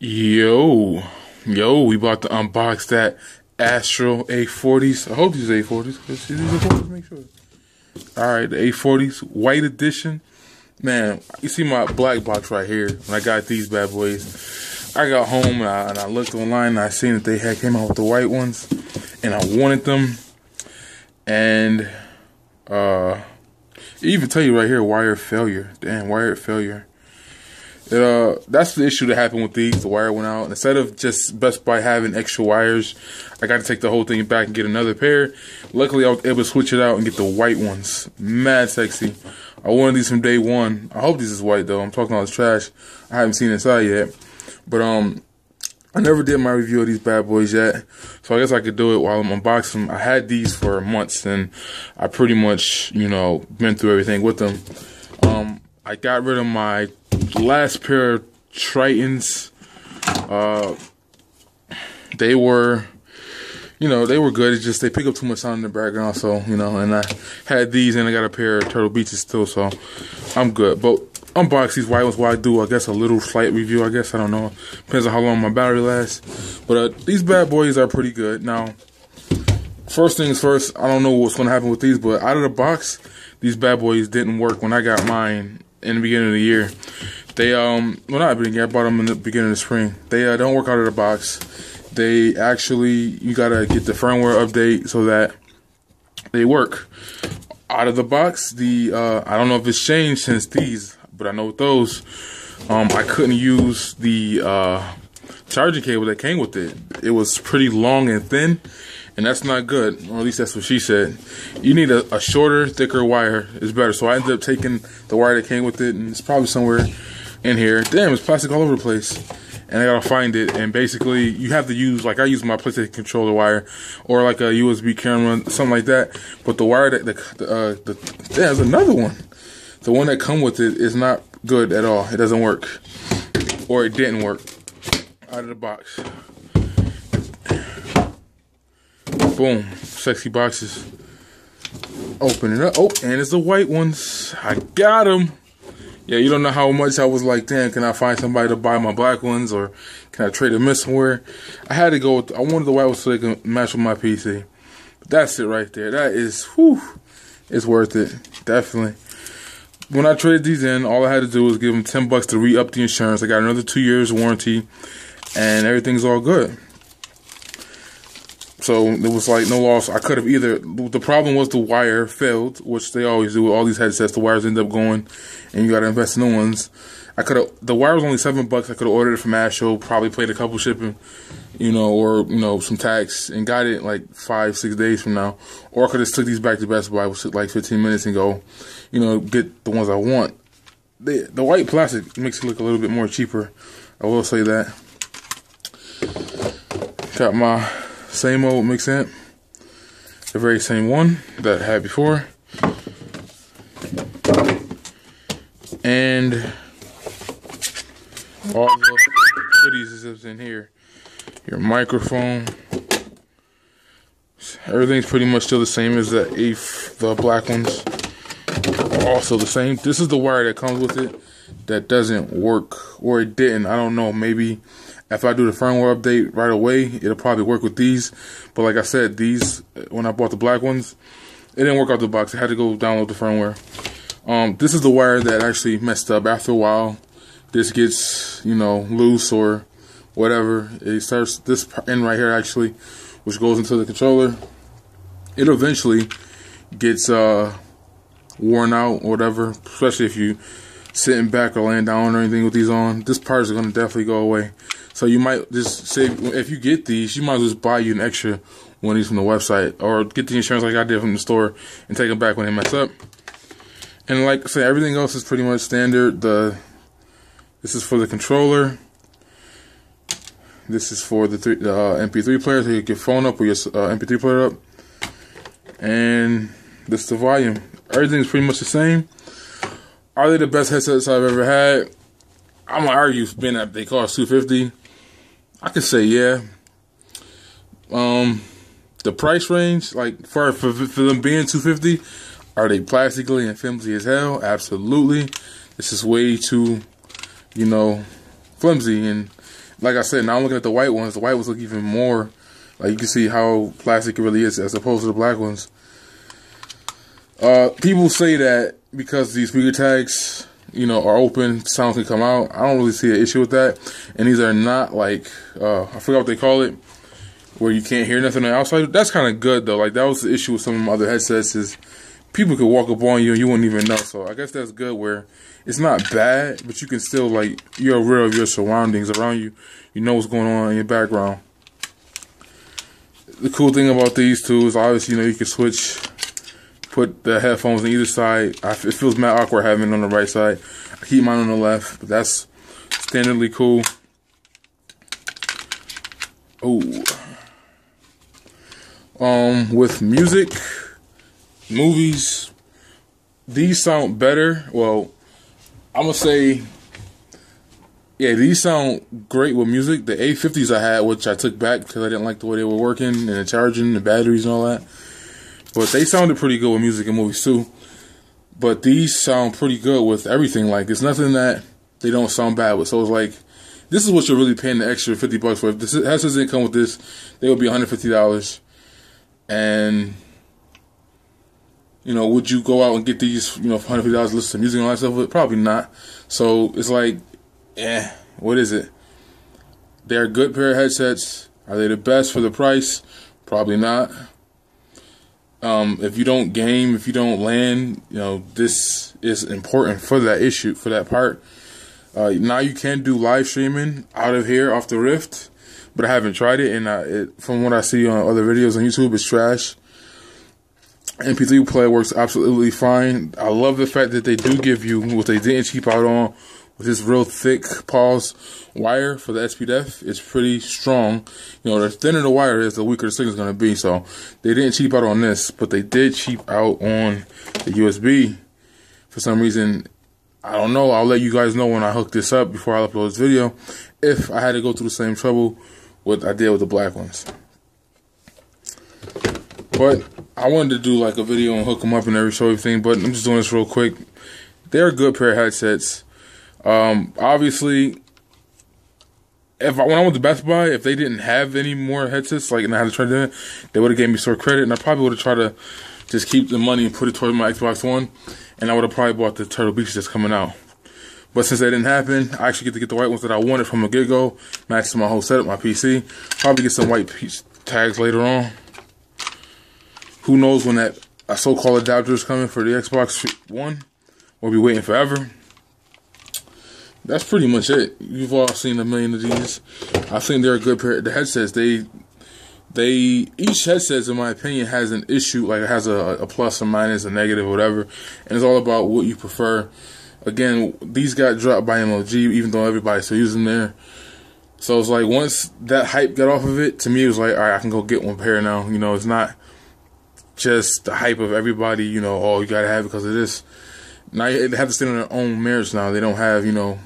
Yo, we about to unbox that Astro A40s. I hope these are A40s. These are A40s, make sure. Alright, the A40s, white edition. Man, you see my black box right here. When I got these bad boys, I got home and I looked online and I seen that they had came out with the white ones. And I wanted them. And, it even tell you right here, wire failure. Damn, wire failure. That's the issue that happened with these. The wire went out. Instead of just Best Buy having extra wires, I got to take the whole thing back and get another pair. Luckily, I was able to switch it out and get the white ones. Mad sexy. I wanted these from day one. I hope this is white though. I'm talking all this trash. I haven't seen inside yet. But I never did my review of these bad boys yet. So I guess I could do it while I'm unboxing them. I had these for months and I pretty much, been through everything with them. I got rid of my last pair of Tritons. They were good. It's just they pick up too much sound in the background. So, and I had these and I got a pair of Turtle Beaches still. So I'm good. But unbox these white ones while I do, I guess, a little slight review. I guess, I don't know. Depends on how long my battery lasts. But these bad boys are pretty good. Now, first things first, I don't know what's going to happen with these, but out of the box, these bad boys didn't work when I got mine in the beginning of the year. They, well, not beginning, I bought them in the beginning of the spring. They don't work out of the box. They actually, you gotta get the firmware update so that they work. Out of the box, I don't know if it's changed since these, but I know with those, I couldn't use the charging cable that came with it. It was pretty long and thin, and that's not good, or at least that's what she said. You need a shorter, thicker wire is better. So I ended up taking the wire that came with it, and it's probably somewhere in here. Damn, it's plastic all over the place. And I gotta find it, and basically you have to use, like I use my PlayStation controller wire, or like a USB camera, something like that. But the wire there's another one. The one that come with it is not good at all. It doesn't work, or it didn't work out of the box. Boom, sexy boxes. Open it up. Oh, and it's the white ones. I got them. Yeah, you don't know how much I was like, damn, can I find somebody to buy my black ones, or can I trade them in somewhere? I had to go with, I wanted the white ones so they can match with my PC. But that's it right there. That is, whew, it's worth it. Definitely. When I traded these in, all I had to do was give them $10 to re-up the insurance. I got another 2 years warranty, and everything's all good. So it was like no loss. I could have either, the problem was the wire failed, which they always do with all these headsets. The wires end up going and you got to invest in new ones. The wire was only $7. I could have ordered it from Astro, probably paid a couple shipping, or some tax, and got it like 5-6 days from now. Or I could have took these back to Best Buy, which took like 15 minutes and go, get the ones I want. The white plastic makes it look a little bit more cheaper. I will say that. Got my same old mix amp, the very same one that I had before, and all the goodies is in here. Your microphone, everything's pretty much still the same as the black ones. Also the same. This is the wire that comes with it that doesn't work, or it didn't. I don't know. Maybe if I do the firmware update right away, it'll probably work with these. But like I said, these, when I bought the black ones, it didn't work out the box. I had to go download the firmware. This is the wire that actually messed up. After a while, this gets, loose or whatever. It starts, this end right here actually, which goes into the controller, it eventually gets worn out or whatever, especially if you sitting back or laying down or anything with these on. This part is going to definitely go away. So you might just save, if you get these, you might as well just buy you an extra one of these from the website, or get the insurance like I did from the store and take them back when they mess up. And like I said, everything else is pretty much standard. This is for the controller. This is for the MP3 player, so you get your phone up or your MP3 player up. And this is the volume. Everything's pretty much the same. Are they the best headsets I've ever had? I'm gonna argue, being that they cost $250. I could say yeah. The price range, like for them being $250, are they plastically and flimsy as hell? Absolutely. This is way too, flimsy. And like I said, now I'm looking at the white ones. The white ones look even more, like you can see how plastic it really is as opposed to the black ones. People say that because these speaker tags, you know, are open, sound can come out. I don't really see an issue with that. And these are not like, I forgot what they call it, where you can't hear nothing on the outside. That's kind of good though. Like that was the issue with some of my other headsets, is people could walk up on you and you wouldn't even know. So I guess that's good, where it's not bad, but you can still, like, you're aware of your surroundings around you. You know what's going on in your background. The cool thing about these two is obviously, you know, you can switch, put the headphones on either side. It feels mad awkward having it on the right side. I keep mine on the left, but that's standardly cool. Oh. With music, movies, these sound better. Well, I'm gonna say, yeah, these sound great with music. The A50s I had, which I took back because I didn't like the way they were working and the charging, the batteries and all that. But they sounded pretty good with music and movies too. But these sound pretty good with everything. Like, it's nothing that they don't sound bad with. So it's like, this is what you're really paying the extra $50 for. If this headset didn't come with this, they would be $150. And, you know, would you go out and get these, you know, for $150, listen to music and all that stuff with it? Probably not. So it's like, what is it? They're a good pair of headsets. Are they the best for the price? Probably not. If you don't game, if you don't land, you know, this is important for that issue, for that part. Now you can do live streaming out of here, off the Rift, but I haven't tried it, and from what I see on other videos on YouTube, it's trash. MP3 player works absolutely fine. I love the fact that they do give you what they didn't cheap out on, with this real thick pause wire for the SPDEF. It's pretty strong. You know, the thinner the wire is, the weaker the signal is going to be. So they didn't cheap out on this, but they did cheap out on the USB. For some reason, I don't know. I'll let you guys know when I hook this up before I upload this video, if I had to go through the same trouble what I did with the black ones. But I wanted to do like a video and hook them up and show everything, but I'm just doing this real quick. They're a good pair of headsets. Obviously, when I went to Best Buy, if they didn't have any more headsets, like, and I had to try to do it, they would have gave me store credit, and I probably would have tried to just keep the money and put it toward my Xbox One, and I would have probably bought the Turtle Beach that's coming out. But since that didn't happen, I actually get to get the white ones that I wanted from the get-go, match to my whole setup, my PC. Probably get some white tags later on. Who knows when that so-called adapter is coming for the Xbox One. We'll be waiting forever. That's pretty much it. You've all seen a million of these. I think they're a good pair. The headsets, each headset, in my opinion, has an issue. Like, it has a plus or minus, a negative, or whatever. And it's all about what you prefer. Again, these got dropped by MLG, even though everybody's still using them there. So it's like, once that hype got off of it, to me, it was like, all right, I can go get one pair now. You know, it's not just the hype of everybody, you know, oh, you gotta have it because of this. Now they have to stand on their own merits now. They don't have, you know,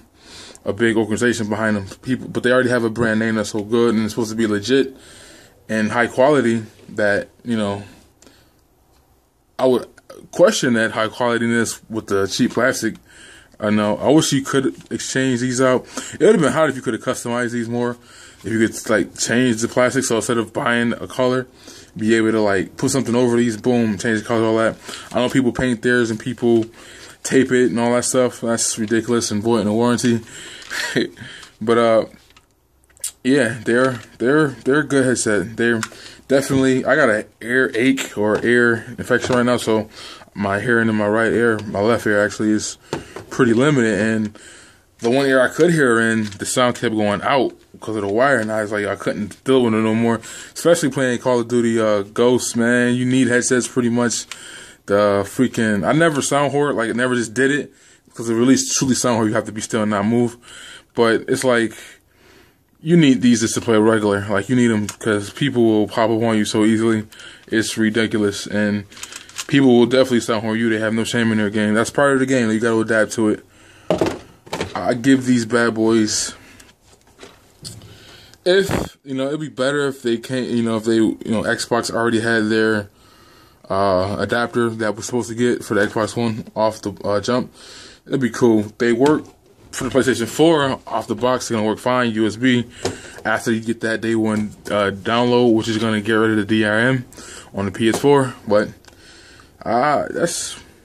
a big organization behind them, people, but they already have a brand name that's so good and it's supposed to be legit and high quality that, you know, I would question that high qualityness with the cheap plastic. I know. I wish you could exchange these out. It would have been hot if you could have customized these more. If you could, like, change the plastic, so instead of buying a color, be able to, like, put something over these, boom, change the color, all that. I know people paint theirs and people tape it and all that stuff. That's ridiculous and voiding the warranty. But yeah, they're a good headset. They're definitely, I got an ear ache or ear infection right now, so my hearing in my right ear, my left ear actually, is pretty limited, and the one ear I could hear in, the sound kept going out because of the wire, and I was like, I couldn't deal with it no more. Especially playing Call of Duty Ghosts, man. You need headsets pretty much. The freaking, I never sound horror, like, I never just did it, because to really truly sound horror, you have to be still and not move. But it's like, you need these just to play regular. Like, you need them because people will pop up on you so easily. It's ridiculous, and people will definitely sound horror you. They have no shame in their game. That's part of the game. You got to adapt to it. I give these bad boys, if, you know, it'd be better if they can't, you know, if they, you know, Xbox already had their adapter that was supposed to get for the Xbox One off the jump. It'd be cool. They work for the PlayStation 4, off the box, it's going to work fine, USB. After you get that day one download, which is going to get rid of the DRM on the PS4. But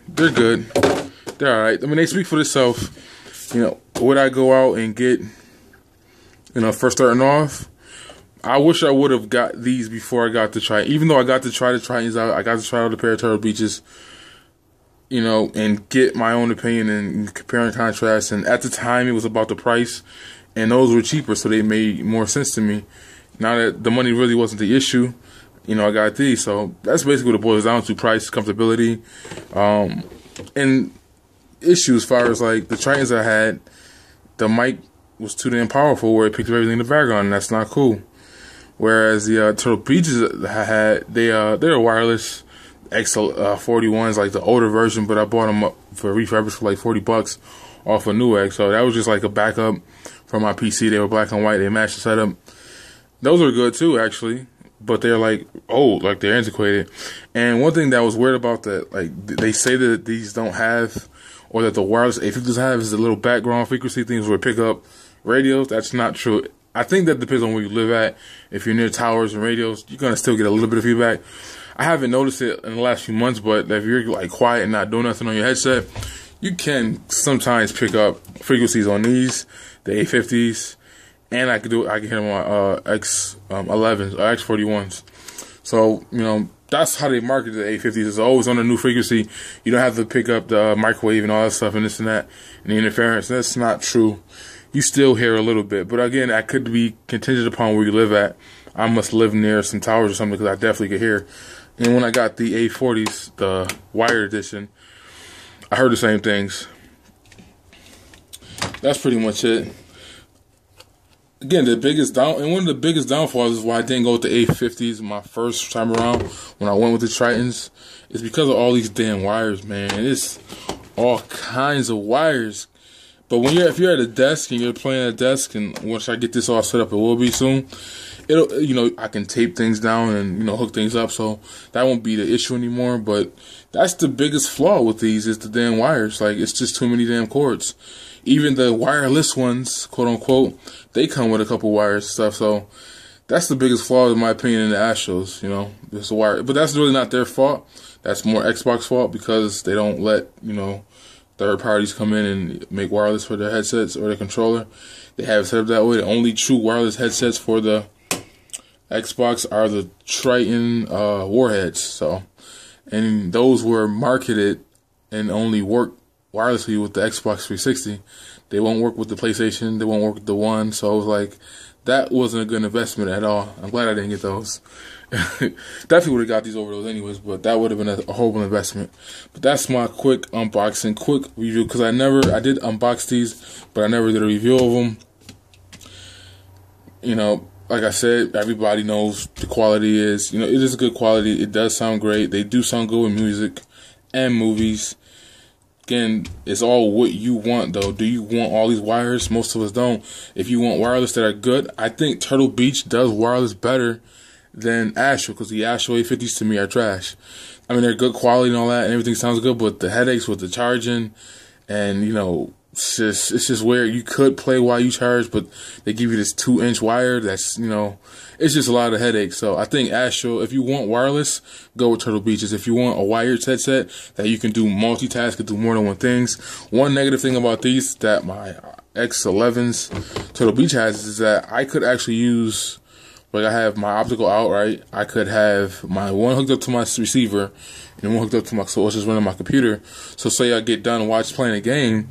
they're good. They're alright. I mean, they speak for themselves. You know, would I go out and get, you know, first starting off? I wish I would have got these before I got to try. Even though I got to try the Tritons out, I got to try out a pair of Turtle Beaches, you know, and get my own opinion and compare and contrast. And at the time, it was about the price, and those were cheaper, so they made more sense to me. Now that the money really wasn't the issue, you know, I got these. So that's basically what it boils down to: price, comfortability, and issues as far as like the Tritons I had. The mic was too damn powerful where it picked up everything in the background, and that's not cool. Whereas the Turtle Beaches I had, they're wireless X41s, like the older version, but I bought them up for refurbished for like $40 off of Newegg. So that was just like a backup for my PC. They were black and white. They matched the setup. Those are good too, actually, but they're like old, like they're antiquated. And one thing that was weird about that, like they say that these don't have, or that the wireless A50s have, is the little background frequency things where it pick up radios. That's not true. I think that depends on where you live at. If you're near towers and radios, you're going to still get a little bit of feedback. I haven't noticed it in the last few months, but if you're like quiet and not doing nothing on your headset, you can sometimes pick up frequencies on these, the A50s, and I can hear them on X11s or X41s. So, you know, that's how they market the A50s. It's always on a new frequency. You don't have to pick up the microwave and all that stuff and this and that and the interference. That's not true. You still hear a little bit. But again, that could be contingent upon where you live at. I must live near some towers or something because I definitely could hear. And when I got the A40s, the wired edition, I heard the same things. That's pretty much it. Again, one of the biggest downfalls is why I didn't go with the A50s my first time around when I went with the Tritons. It's because of all these damn wires, man. It's all kinds of wires. But if you're at a desk and you're playing at a desk, and once I get this all set up, it will be soon. I can tape things down and, hook things up, so that won't be the issue anymore. But that's the biggest flaw with these is the damn wires. Like, it's just too many damn cords. Even the wireless ones, quote unquote, they come with a couple wires and stuff. So that's the biggest flaw, in my opinion, in the Astros. It's the wire, but that's really not their fault. That's more Xbox fault because they don't let third parties come in and make wireless for their headsets or their controller. They have it set up that way. The only true wireless headsets for the Xbox are the Triton Warheads. So, and those were marketed and only work wirelessly with the Xbox 360. They won't work with the PlayStation. They won't work with the One. So I was like, that wasn't a good investment at all. I'm glad I didn't get those. Definitely would have got these over those anyways, but that would have been a horrible investment. But that's my quick unboxing, quick review, because I did unbox these, but I never did a review of them. Like I said, everybody knows the quality is, it is good quality. It does sound great. They do sound good with music and movies. Again, it's all what you want, though. Do you want all these wires? Most of us don't. If you want wireless that are good, I think Turtle Beach does wireless better than Astro, because the Astro A50s to me are trash. I mean, they're good quality and all that, and everything sounds good, but the headaches with the charging, and it's just weird. You could play while you charge, but they give you this 2-inch wire. That's it's just a lot of headaches. So I think Astro, if you want wireless, go with Turtle Beaches. If you want a wired headset that you can do multitask and do more than one things, one negative thing about these that my X11s Turtle Beach has is that I could actually use. Like, I have my optical out, right? I could have my one hooked up to my receiver and one hooked up to my, so it's just running my computer. So say I get done playing a game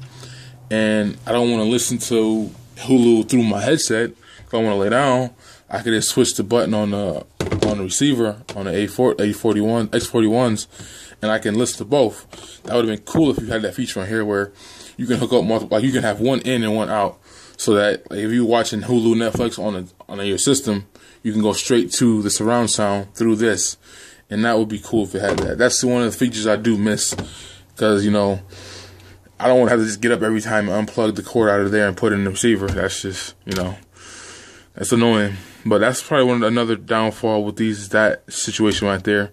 and I don't want to listen to Hulu through my headset. If I want to lay down, I could just switch the button on the receiver on the X41s, and I can listen to both. That would have been cool if you had that feature on here where you can hook up multiple, like you can have one in and one out, so that if you're watching Hulu, Netflix on your system, you can go straight to the surround sound through this, and that would be cool if it had that. That's one of the features I do miss, because I don't want to have to just get up every time and unplug the cord out of there and put it in the receiver. That's just that's annoying. But that's probably another downfall with that situation right there.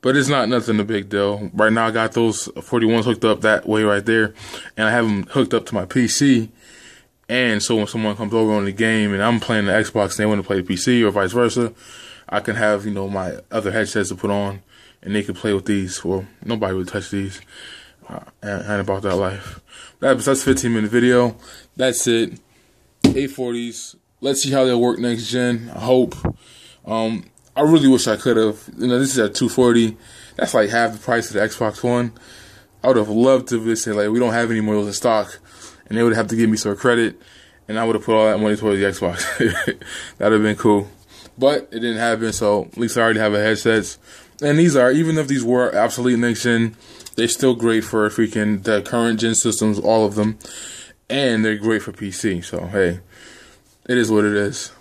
But it's not nothing a big deal. Right now I got those 41s hooked up that way right there, and I have them hooked up to my PC. And so when someone comes over on the game and I'm playing the Xbox and they want to play the PC or vice versa, I can have, my other headsets to put on and they can play with these. Well, nobody would touch these. And about that life. That's a 15-minute video. That's it. 840s. Let's see how they'll work next gen. I hope. I really wish I could have. This is at 240. That's like half the price of the Xbox One. I would have loved to say, like, we don't have any more of those in stock. And they would have to give me some credit. And I would have put all that money towards the Xbox. That would have been cool. But it didn't happen, so at least I already have a headsets. And these are, even if these were obsolete next gen, they're still great for freaking the current gen systems, all of them. And they're great for PC. So, hey, it is what it is.